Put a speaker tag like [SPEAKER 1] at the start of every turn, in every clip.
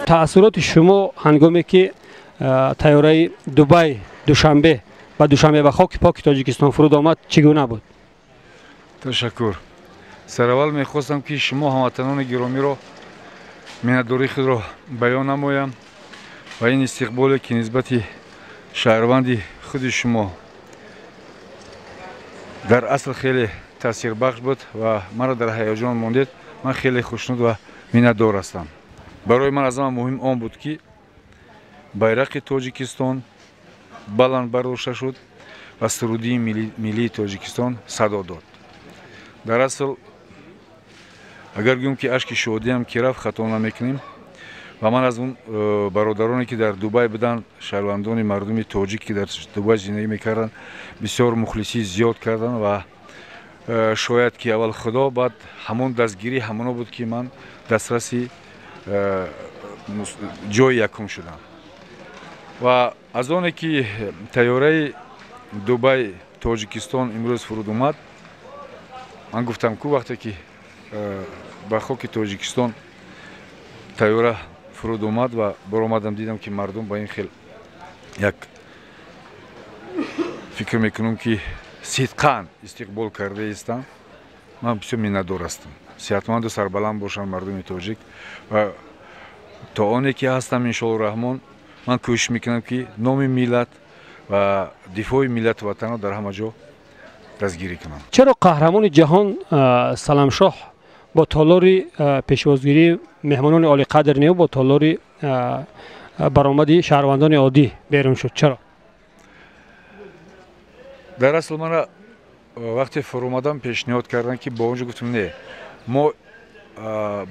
[SPEAKER 1] تأثیرات شما هنگامی که طیاره دبی دوشنبه به خاک پاک تاجیکستان فرود آمد چگونه بود؟
[SPEAKER 2] تشکر. سر اول میخواستم که شما هموطنان گرامی را منتداری خود را بیان نمایم و این استقبالی که نسبت شهروند خود شما در اصل خیلی تاثیر بخش بود و مرا در هیجان ماندید. من خیلی خوشنود و منتدار هستم. برای من از همه مهم آن بود که بیرق تاجیکستان بلند برداشته شد و سرودی ملی تاجیکستان صدا داد. در اصل اگر گویم که اشک شادی هم که رفت خطا نمیکنیم و من از اون برادرانی که در دبی بودن، شهروندان مردم تاجیک که در دبی زندگی میکردن، بسیار مخلصی زیاد کردن و شاید که اول خدا بعد همون دستگیری همونا بود که من دسترسی جای یکم شدم. و از آنه که طیاره دبی تاجیکستان امروز فرود اومد، من گفتم که وقتی که به خاک تاجیکستان طیاره فرود اومد و برآمدم دیدم که مردم با این خیلی یک فکر میکنم که صدقاً استقبال کرده هستند. من بسیار منتدار هستم. صحتمند و سربلند باشن مردم تاجیک و تا آنی که هستم انشاءالله رحمان من کوشش میکنم که نام ملت و دفاع ملت وطن را در همه جا دستگیری کنم.
[SPEAKER 1] چرا قهرمان جهان سلامشاه با تالار پیشوازگیری مهمانان عالی قدر نیو با تالار برآمد شهروندان عادی بیرون شد؟ چرا؟
[SPEAKER 2] در اصل من وقتی فرامدم پیشنهاد کردن که با اونجا گفتم نه، ما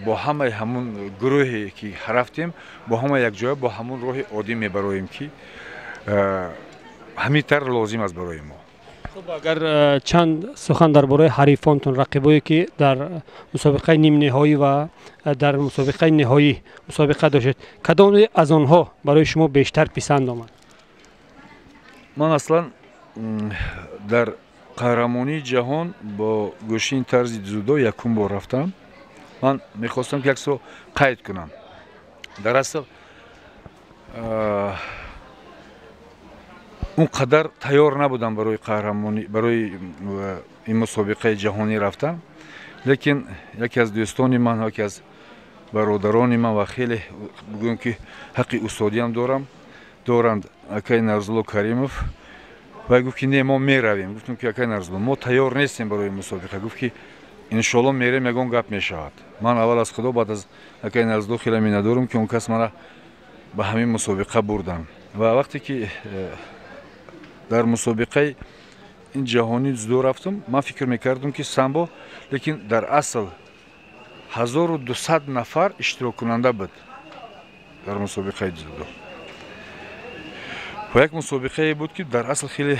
[SPEAKER 2] با همه همون گروهی که رفتیم با همه یک جای با همون راه عادی میبرایم که همین تر لازم است برای ما.
[SPEAKER 1] خب اگر چند سخن درباره حریفانتون، رقیبایی که در مسابقه نیم نهایی و در مسابقه نهایی مسابقه داشتید، کدام از آنها برای شما بیشتر پسند آمد؟
[SPEAKER 2] من اصلا در قهرمانی جهان با گوشین طرز جودو یکم بار رفتم. من میخواستم که یک سو قید کنم. در اصل اون قدر تیار نبودم برای قهرمانی، برای این مسابقه جهانی رفتم، لیکن یکی از دوستان من، یکی از برادران من و خیلی بگویم که حق استادی هم دارند، اکای نرزلو کریموف، و گفت که نه ما میرویم. گفتم که اکای نرزلو ما تیار نیستیم برای مسابقه. گفت که انشالله میریم، یگان گپ میشود. من اول از خدا بعد از اکای نرزلو خیلی میندارم که اون کس مرا به همین مسابقه بردن. و وقتی که در مسابقه این جهانی جودو رفتم، من فکر میکردم که سامبو، لیکن در اصل 1200 نفر اشتراک کننده بود در مسابقه جودو. و یک مسابقه بود که در اصل خیلی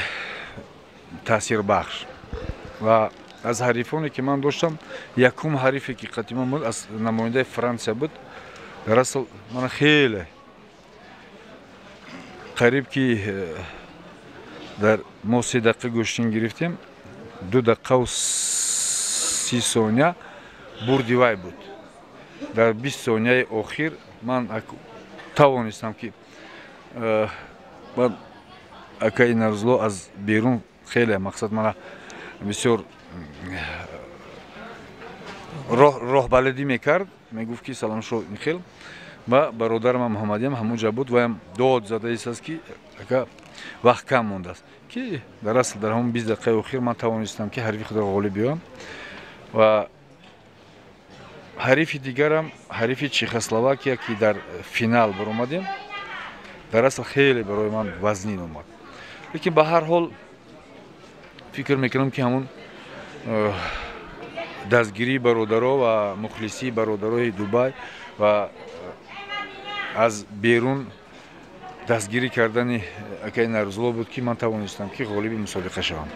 [SPEAKER 2] تاثیر بخش و از حریفانی که من داشتم یکم حریفی که قدیما بود از نماینده فرانسه بود. در اصل من خیلی قریب که در ما 3 دقیقه گوشتین گرفتیم، 2 دقیقه و 30 ثانیه بردی وای بود. در 20 ثانیه آخر من توانستم که اکای نرزلو از بیرون خیلی مقصد من بسیار راه بلدی میکرد، میگفت که سلام شو میخیل و برادرم محمدی هم همونجا بود و هم داد زده است که اکا وقت کم مونده است که در اصل در همون 20 دقیقه اخیر من توانستم که حریف خود را غالب بیام و ҳарифи дигарам ҳарифи Чехословакия ки дар финал баромадем, дар асл хеле барои ман вазнин омад. Лекин ба ҳар ҳол фикр мекунам ки ҳамун дастгирии бародаро ва мухлисии бародарои Дубай ва аз берун дастгирӣ кардани акаи Нарзулло буд ки ман тавонистам ки ғолиби мусобиқа шавам.